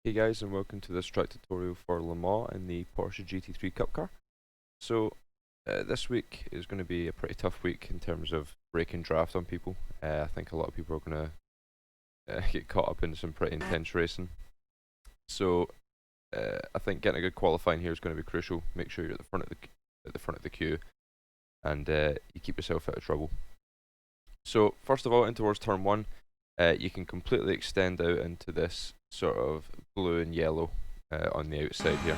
Hey guys, and welcome to this track tutorial for Le Mans in the Porsche GT3 Cup car. So this week is going to be a pretty tough week in terms of breaking draft on people. I think a lot of people are going to get caught up in some pretty intense racing. So I think getting a good qualifying here is going to be crucial. Make sure you're at the front of the queue, and you keep yourself out of trouble. So first of all, in towards turn one, you can completely extend out into this sort of blue and yellow on the outside here.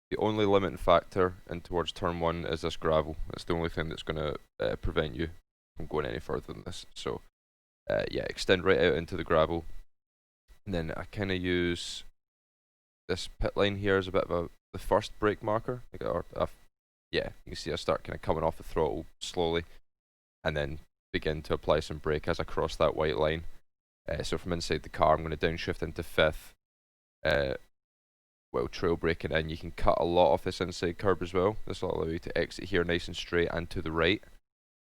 The only limiting factor in towards turn one is this gravel. That's the only thing that's going to prevent you from going any further than this. So yeah, extend right out into the gravel, and then I kind of use this pit line here as a bit of the first brake marker. Yeah, you can see I start kind of coming off the throttle slowly, and then begin to apply some brake as I cross that white line. So from inside the car, I'm going to downshift into fifth, while trail braking in. You can cut a lot off this inside curb as well. This will allow you to exit here nice and straight and to the right,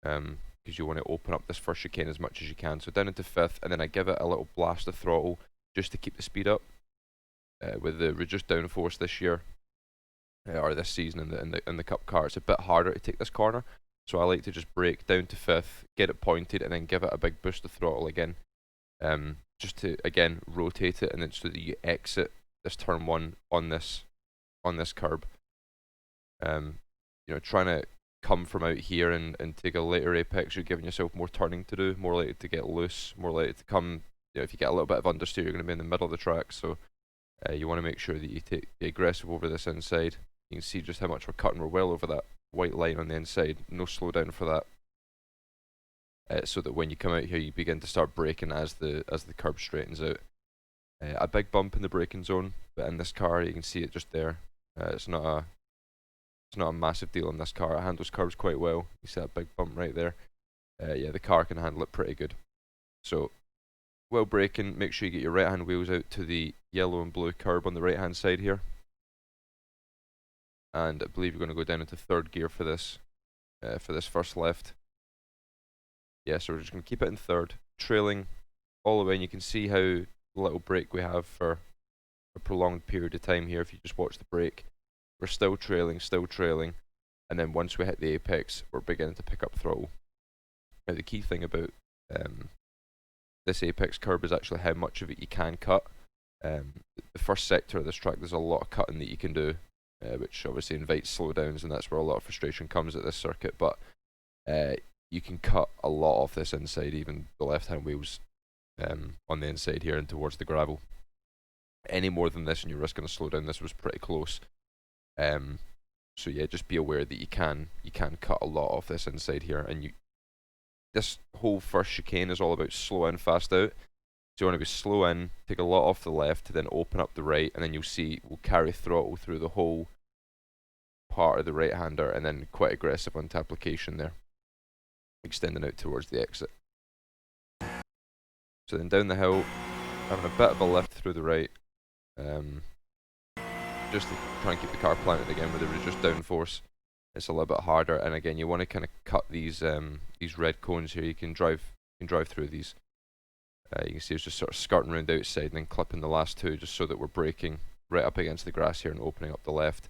because you want to open up this first chicane as much as you can. So down into fifth, and then I give it a little blast of throttle just to keep the speed up. With the reduced downforce this year, or this season in the Cup car, it's a bit harder to take this corner. So I like to just brake down to fifth, get it pointed, and then give it a big boost of throttle again. Just to again rotate it, and then so that you exit this turn one on this curb. Trying to come from out here and take a later apex, you're giving yourself more turning to do, more likely to get loose, more likely to come. If you get a little bit of understeer, you're going to be in the middle of the track. So you want to make sure that you take the aggressive over this inside. You can see just how much we're cutting. We're well over that white line on the inside. No slowdown for that. So that when you come out here, you begin to start braking as the curb straightens out. A big bump in the braking zone, but in this car you can see it just there. It's not a massive deal in this car. It handles curbs quite well. You see that big bump right there. Yeah, the car can handle it pretty good. So while braking, make sure you get your right hand wheels out to the yellow and blue curb on the right hand side here. And I believe you're going to go down into third gear for this first left. Yeah, so we're just going to keep it in third, trailing all the way, and you can see how little brake we have for a prolonged period of time here. If you just watch the brake, we're still trailing, and then once we hit the apex, we're beginning to pick up throttle. Now the key thing about this apex curb is actually how much of it you can cut. The first sector of this track, there's a lot of cutting that you can do, which obviously invites slowdowns, and that's where a lot of frustration comes at this circuit. But you can cut a lot off this inside, even the left-hand wheels on the inside here and towards the gravel. Any more than this and you're risking a slowdown. This was pretty close. So yeah, just be aware that you can cut a lot off this inside here, and this whole first chicane is all about slow in, fast out. So you want to be slow in, take a lot off the left, then open up the right, and then you'll see we'll carry throttle through the whole part of the right hander, and then quite aggressive onto application there, extending out towards the exit. So then down the hill, having a bit of a lift through the right, just to try and keep the car planted again with the reduced downforce. It's a little bit harder, and again you want to kind of cut these red cones here. You can drive through these. You can see it's just sort of skirting around the outside and then clipping the last two, just so that we're braking right up against the grass here and opening up the left,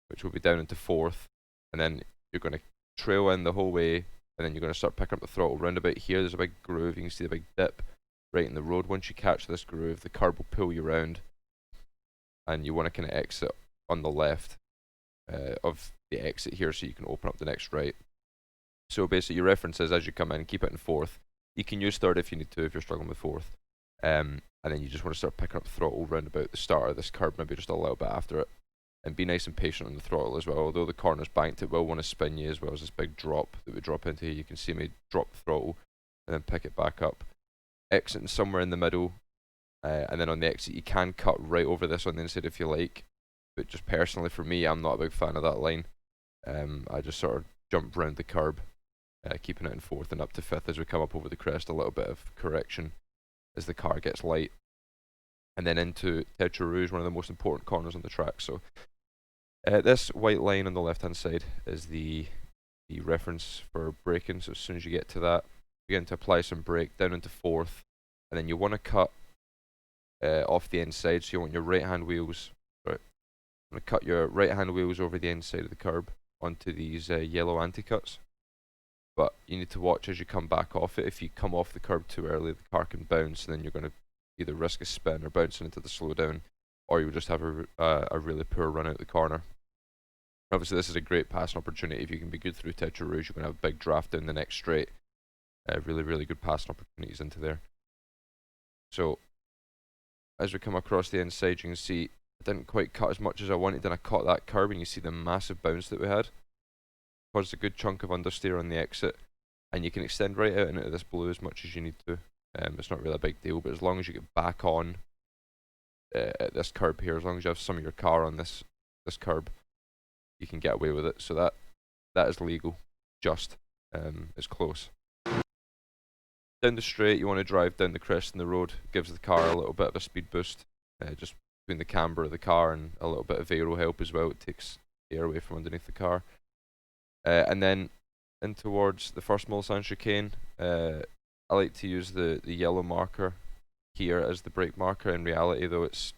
which will be down into fourth, and then you're going to trail in the whole way, and then you're going to start picking up the throttle. Round about here, there's a big groove. You can see the big dip right in the road. Once you catch this groove, the curb will pull you around, and you want to kind of exit on the left of the exit here, so you can open up the next right. So basically your reference is, as you come in, keep it in fourth. You can use third if you need to, if you're struggling with fourth. And then you just want to start picking up throttle round about the start of this curb, maybe just a little bit after it. And be nice and patient on the throttle as well. Although the corner's banked, it will want to spin you, as well as this big drop that we drop into here. You can see me drop the throttle and then pick it back up. Exiting somewhere in the middle, and then on the exit you can cut right over this on the inside if you like. But just personally for me, I'm not a big fan of that line. I just sort of jump round the curb, keeping it in fourth and up to fifth as we come up over the crest. A little bit of correction as the car gets light, and then into Tetra Rouge, one of the most important corners on the track. So this white line on the left hand side is the reference for braking. So as soon as you get to that, begin to apply some brake down into fourth, and then you want to cut off the inside, so you want your right hand wheels, right, I'm going to cut your right hand wheels over the inside of the curb onto these yellow anti-cuts. But you need to watch as you come back off it. If you come off the curb too early, the car can bounce, and then you're going to either risk a spin or bouncing into the slowdown, or you'll just have a really poor run out the corner. Obviously, this is a great passing opportunity. If you can be good through Tetra Rouge, you're going to have a big draft down the next straight. Really, really good passing opportunities into there. So, as we come across the inside, you can see I didn't quite cut as much as I wanted, and I caught that curb, and you see the massive bounce that we had. Caused a good chunk of understeer on the exit, and you can extend right out into this blue as much as you need to. It's not really a big deal, but as long as you get back on at this curb here, as long as you have some of your car on this curb, you can get away with it. So that is legal. Just it's close. Down the straight, you want to drive down the crest in the road. Gives the car a little bit of a speed boost, just between the camber of the car and a little bit of aero help as well. It takes air away from underneath the car. And then in towards the first Mulsanne chicane, I like to use the yellow marker here as the brake marker. In reality, though, it's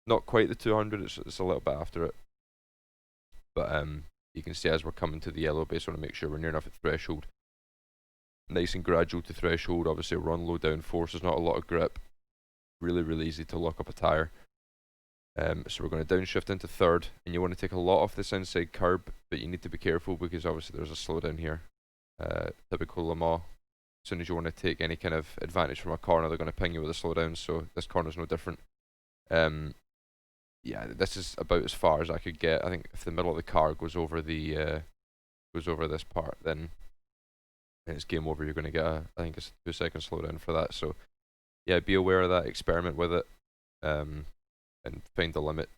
not quite the 200, it's a little bit after it. But you can see as we're coming to the yellow base, want to make sure we're near enough at threshold. Nice and gradual to threshold. Obviously, we're on low downforce, there's not a lot of grip. Really, really easy to lock up a tyre. So we're going to downshift into third, and you want to take a lot off this inside curb, but you need to be careful because obviously there's a slowdown here. Typical Le Mans. As soon as you want to take any kind of advantage from a corner, they're going to ping you with a slowdown, so this corner's no different. Yeah, this is about as far as I could get. I think if the middle of the car goes over this part, then it's game over. You're going to get I think it's a 2-second slowdown for that. So yeah, be aware of that, experiment with it, and find the limit.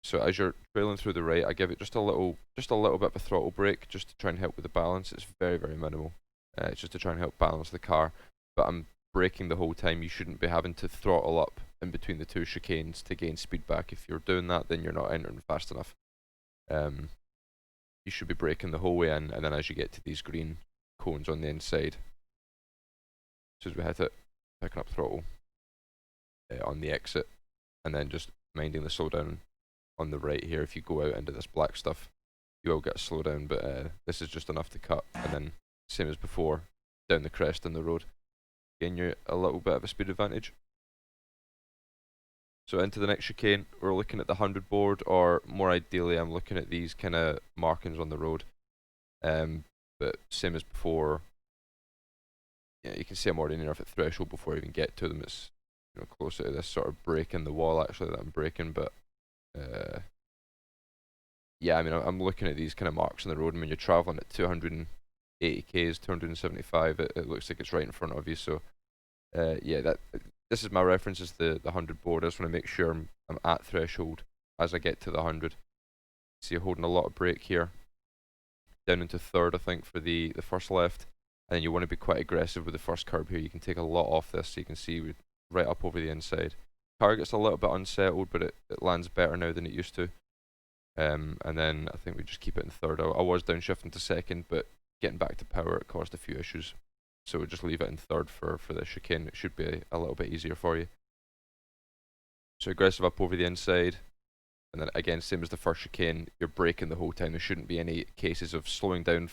So as you're trailing through the right, I give it just a little bit of a throttle brake, just to try and help with the balance. It's very, very minimal. It's just to try and help balance the car. But I'm braking the whole time. You shouldn't be having to throttle up in between the two chicanes to gain speed back. If you're doing that, then you're not entering fast enough. You should be braking the whole way in, and then as you get to these green cones on the inside, as soon as we hit it, picking up throttle on the exit, and then just minding the slowdown on the right here. If you go out into this black stuff, you will get a slowdown, but this is just enough to cut, and then same as before, down the crest in the road, gain you a little bit of a speed advantage. So into the next chicane, we're looking at the 100 board, or more ideally I'm looking at these kind of markings on the road. But same as before, yeah, you can see I'm already near enough at threshold before I even get to them. It's closer to this sort of break in the wall actually that I'm breaking, but yeah, I mean I'm looking at these kind of marks on the road, and when you're travelling at 280 k's, 275, it looks like it's right in front of you. So yeah, this is my reference, is the 100 board. I just want to make sure I'm at threshold as I get to the 100. See, you're holding a lot of brake here. Down into third, I think, for the first left. And then you want to be quite aggressive with the first curb here. You can take a lot off this, so you can see we're right up over the inside. Car gets a little bit unsettled, but it lands better now than it used to. And then I think we just keep it in third. I was downshifting to second, but getting back to power, it caused a few issues. So we'll just leave it in third for this chicane. It should be a little bit easier for you. So aggressive up over the inside. And then again, same as the first chicane, you're braking the whole time. There shouldn't be any cases of slowing down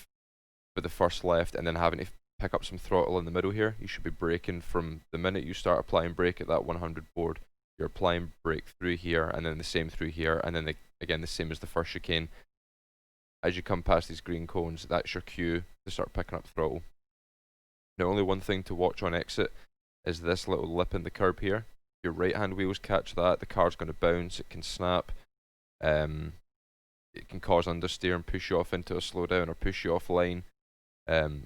for the first left and then having to pick up some throttle in the middle here. You should be braking from the minute you start applying brake at that 100 board. You're applying brake through here, and then the same through here, and then again the same as the first chicane. As you come past these green cones, that's your cue to start picking up throttle. Now, only one thing to watch on exit is this little lip in the curb here. Your right hand wheels catch that, the car's going to bounce, it can snap, it can cause understeer and push you off into a slowdown or push you offline.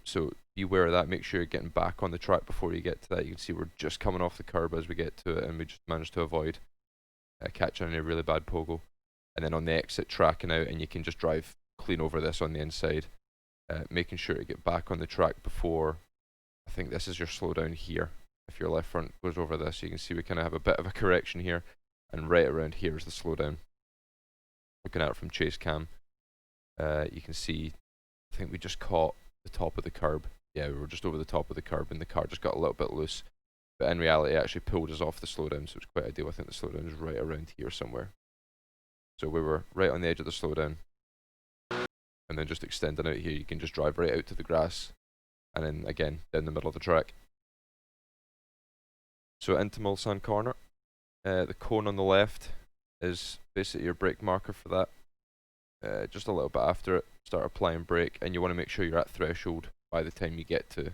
So beware of that. Make sure you're getting back on the track before you get to that. You can see we're just coming off the curb as we get to it, and we just managed to avoid catching a really bad pogo. And then on the exit, tracking out, and you can just drive clean over this on the inside, making sure to get back on the track before, I think this is your slowdown here. If your left front goes over this, you can see we kind of have a bit of a correction here, and right around here is the slowdown. Looking at it from chase cam, you can see, I think we just caught the top of the curb. Yeah, we were just over the top of the curb, and the car just got a little bit loose. but in reality it actually pulled us off the slowdown, so it's quite ideal. I think the slowdown is right around here somewhere. So we were right on the edge of the slowdown, and then just extending out here, you can just drive right out to the grass, and then again down the middle of the track. So into Mulsanne corner, the cone on the left is basically your brake marker for that. Just a little bit after it, start applying brake, and you want to make sure you're at threshold by the time you get to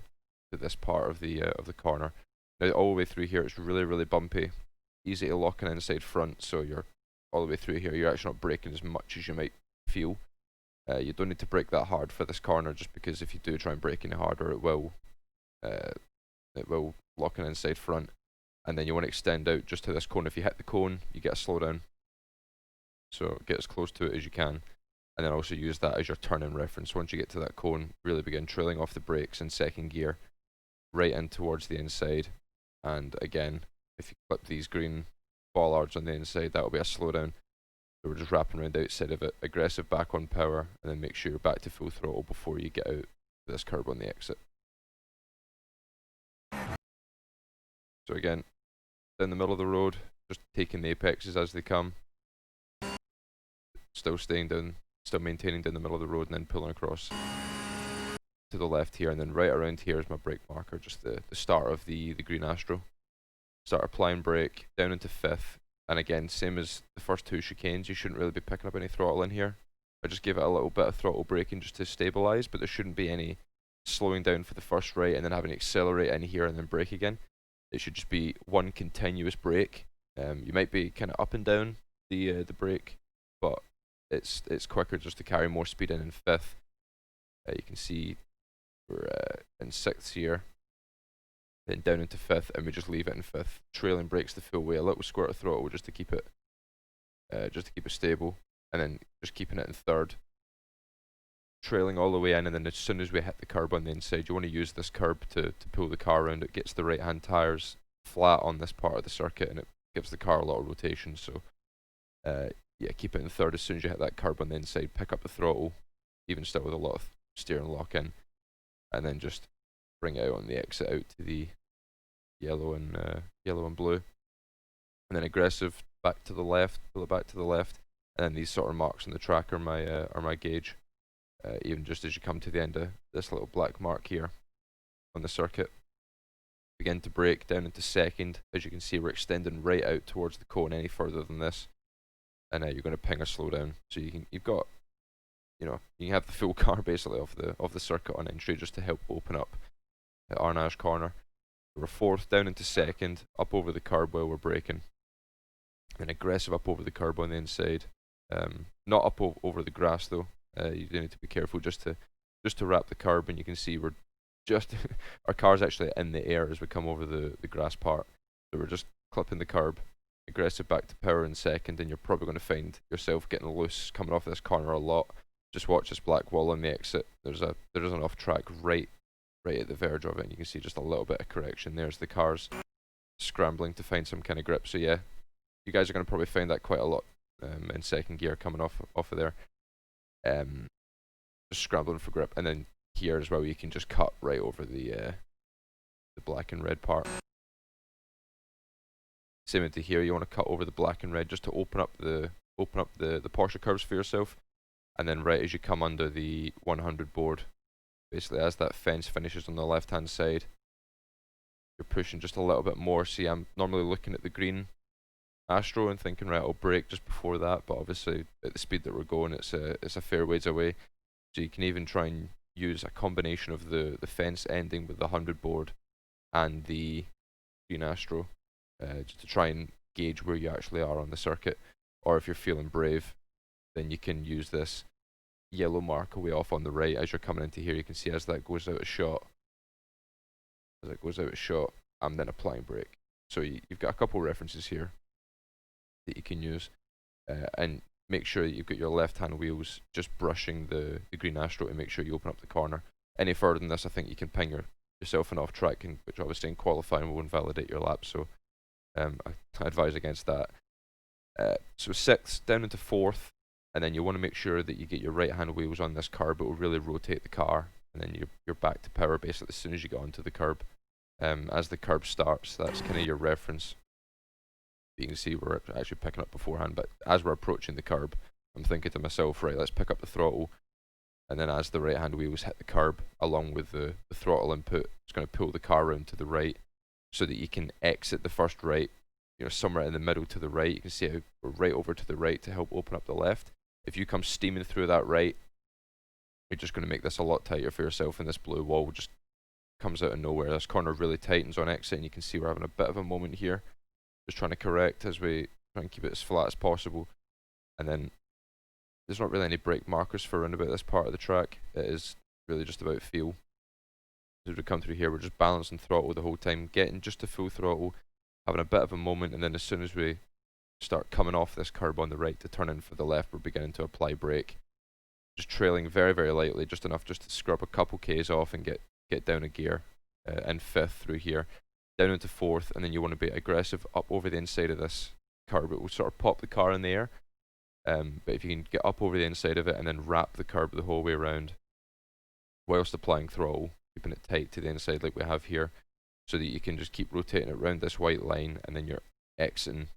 this part of the corner. Now all the way through here, it's really bumpy, easy to lock an inside front. So you're all the way through here, you're actually not braking as much as you might feel. You don't need to brake that hard for this corner, just because if you do try and brake any harder, it will lock an inside front. And then you want to extend out just to this cone. If you hit the cone, you get a slowdown. So get as close to it as you can. And then also use that as your turning reference. Once you get to that cone, really begin trailing off the brakes in second gear, right in towards the inside. And again, if you clip these green bollards on the inside, that'll be a slowdown. So we're just wrapping around the outside of it, aggressive back on power, and then make sure you're back to full throttle before you get out to this curb on the exit. So again, down the middle of the road, just taking the apexes as they come, still staying down, still maintaining down the middle of the road, and then pulling across to the left here, and then right around here is my brake marker, just the start of the green Astro. Start applying brake down into fifth, and again, same as the first two chicanes, you shouldn't really be picking up any throttle in here. I just give it a little bit of throttle braking just to stabilize, but there shouldn't be any slowing down for the first right and then having to accelerate in here and then brake again. It should just be one continuous brake. You might be kind of up and down the brake, but it's quicker just to carry more speed in fifth. You can see we're in sixth here, then down into fifth, and we just leave it in fifth. Trailing brakes the full way, a little squirt of throttle just to keep it stable, and then just keeping it in third. Trailing all the way in, and then as soon as we hit the curb on the inside, you want to use this curb to pull the car around. It gets the right hand tyres flat on this part of the circuit, and it gives the car a lot of rotation. So yeah, keep it in third. As soon as you hit that curb on the inside, pick up the throttle, even still with a lot of steering lock in, and then just bring it out on the exit out to the yellow and blue, and then aggressive back to the left, pull it back to the left, and then these sort of marks on the track are my gauge. Even just as you come to the end of this little black mark here on the circuit, begin to brake down into second. As you can see, we're extending right out towards the cone any further than this, and you're going to ping a slowdown. So you can have the full car basically off the circuit on entry just to help open up at Arnage corner. We're fourth down into second, up over the curb while we're braking, and aggressive up over the curb on the inside. Not up over the grass though. You do need to be careful just to wrap the curb, and you can see we're just our car's actually in the air as we come over the grass part. So we're just clipping the curb, aggressive back to power in second, and you're probably going to find yourself getting loose coming off this corner a lot. Just watch this black wall on the exit. There is an off track right at the verge of it, and you can see just a little bit of correction. There's the car's scrambling to find some kind of grip. So yeah, you guys are going to probably find that quite a lot in second gear coming off of there. Just scrambling for grip, and then here as well you can just cut right over the black and red part. Same into here, you want to cut over the black and red just to open up the Porsche curves for yourself, and then right as you come under the 100 board, basically as that fence finishes on the left hand side, you're pushing just a little bit more. See, I'm normally looking at the green Astro and thinking, right, I'll brake just before that, but obviously at the speed that we're going, it's a fair ways away. So you can even try and use a combination of the fence ending with the 100 board and the green Astro, just to try and gauge where you actually are on the circuit. Or if you're feeling brave, then you can use this yellow mark away off on the right as you're coming into here. You can see as that goes out of shot, I'm then applying brake. So you've got a couple references here that you can use, and make sure that you've got your left hand wheels just brushing the green Astro to make sure you open up the corner. Any further than this, I think you can ping yourself an off track, which obviously in qualifying will invalidate your lap, so I advise against that. So sixth down into fourth, and then you want to make sure that you get your right hand wheels on this curb. It will really rotate the car, and then you're back to power basically as soon as you get onto the curb. as the curb starts. That's kind of your reference. You can see we're actually picking up beforehand, but as we're approaching the curb, I'm thinking to myself, right, let's pick up the throttle, and then as the right hand wheels hit the curb, along with the throttle input, it's going to pull the car around to the right, so that you can exit the first right, somewhere in the middle to the right. You can see how we're right over to the right to help open up the left. If you come steaming through that right, you're just going to make this a lot tighter for yourself, and this blue wall just comes out of nowhere. This corner really tightens on exit, and you can see we're having a bit of a moment here. Just trying to correct as we try and keep it as flat as possible. And then there's not really any brake markers for around about this part of the track. It is really just about feel. As we come through here, we're just balancing throttle the whole time, getting just to full throttle, having a bit of a moment, and then as soon as we start coming off this curb on the right to turn in for the left, we're beginning to apply brake. Just trailing very, very lightly, just enough just to scrub a couple Ks off and get down a gear in fifth through here, down into fourth, and then you want to be aggressive up over the inside of this curb. It will sort of pop the car in the air, but if you can get up over the inside of it and then wrap the curb the whole way around whilst applying throttle, keeping it tight to the inside like we have here, so that you can just keep rotating it around this white line, and then you're exiting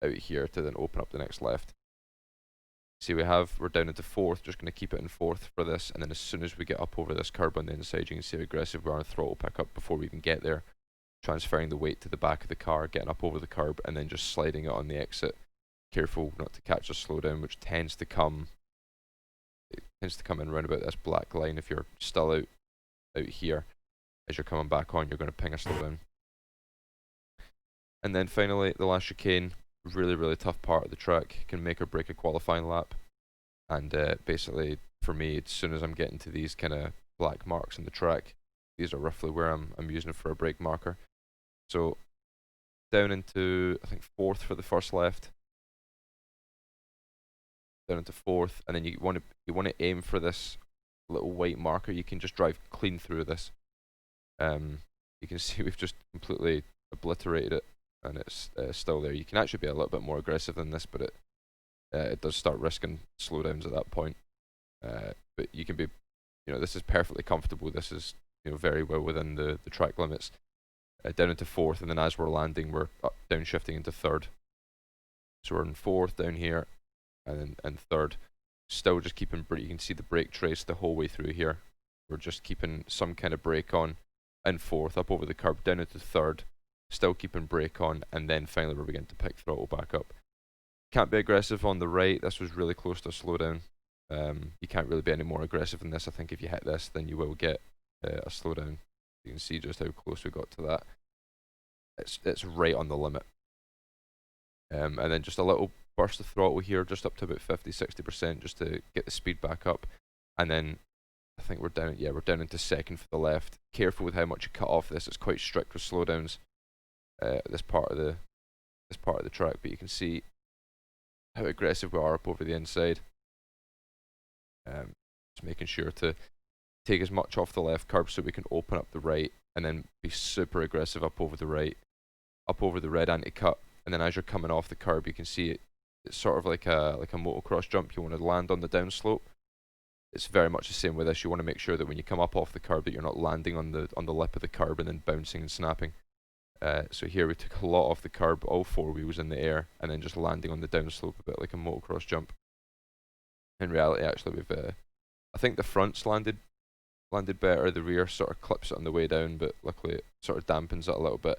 out here to then open up the next left. See, we're down into fourth, just going to keep it in fourth for this, and then as soon as we get up over this curb on the inside, you can see how aggressive we are on throttle pickup before we even get there, transferring the weight to the back of the car, getting up over the curb, and then just sliding it on the exit. Careful not to catch a slowdown, which tends to come in around about this black line. If you're still out here, as you're coming back on, you're going to ping a slowdown. And then finally, the last chicane. Really, really tough part of the track. Can make or break a qualifying lap. And basically, for me, as soon as I'm getting to these kind of black marks in the track, these are roughly where I'm using it for a brake marker. So down into, I think, fourth for the first left. Down into fourth, and then you want to aim for this little white marker. You can just drive clean through this. You can see we've just completely obliterated it, and it's still there. You can actually be a little bit more aggressive than this, but it does start risking slowdowns at that point. But you can be, this is perfectly comfortable. This is, very well within the track limits. Down into fourth, and then as we're landing, we're downshifting into third. So we're in fourth down here, and then third. Still just keeping brake. You can see the brake trace the whole way through here. We're just keeping some kind of brake on in fourth, up over the curb, down into third. Still keeping brake on, and then finally we're beginning to pick throttle back up. Can't be aggressive on the right. This was really close to a slowdown. You can't really be any more aggressive than this. I think if you hit this, then you will get a slowdown. You can see just how close we got to that. It's right on the limit. And then just a little burst of throttle here, just up to about 50-60%, just to get the speed back up. And then I think we're down into second for the left. Careful with how much you cut off this. It's quite strict with slowdowns. This part of the track, but you can see how aggressive we are up over the inside. Just making sure to take as much off the left curb so we can open up the right, and then be super aggressive up over the right, up over the red anti-cut, and then as you're coming off the curb, you can see it's sort of like a motocross jump. You want to land on the downslope. It's very much the same with this. You want to make sure that when you come up off the curb that you're not landing on the lip of the curb and then bouncing and snapping. So here we took a lot off the curb, all four wheels in the air, and then just landing on the downslope a bit like a motocross jump. In reality, actually, I think the front's landed better. The rear sort of clips it on the way down, but luckily it sort of dampens it a little bit.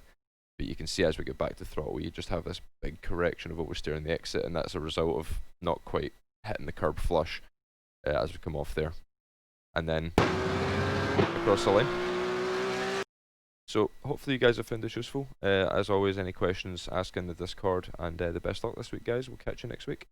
But you can see as we get back to throttle, you just have this big correction of oversteer in the exit, and that's a result of not quite hitting the curb flush as we come off there. And then across the line. So hopefully you guys have found this useful. As always, any questions, ask in the Discord, and the best luck this week, guys. We'll catch you next week.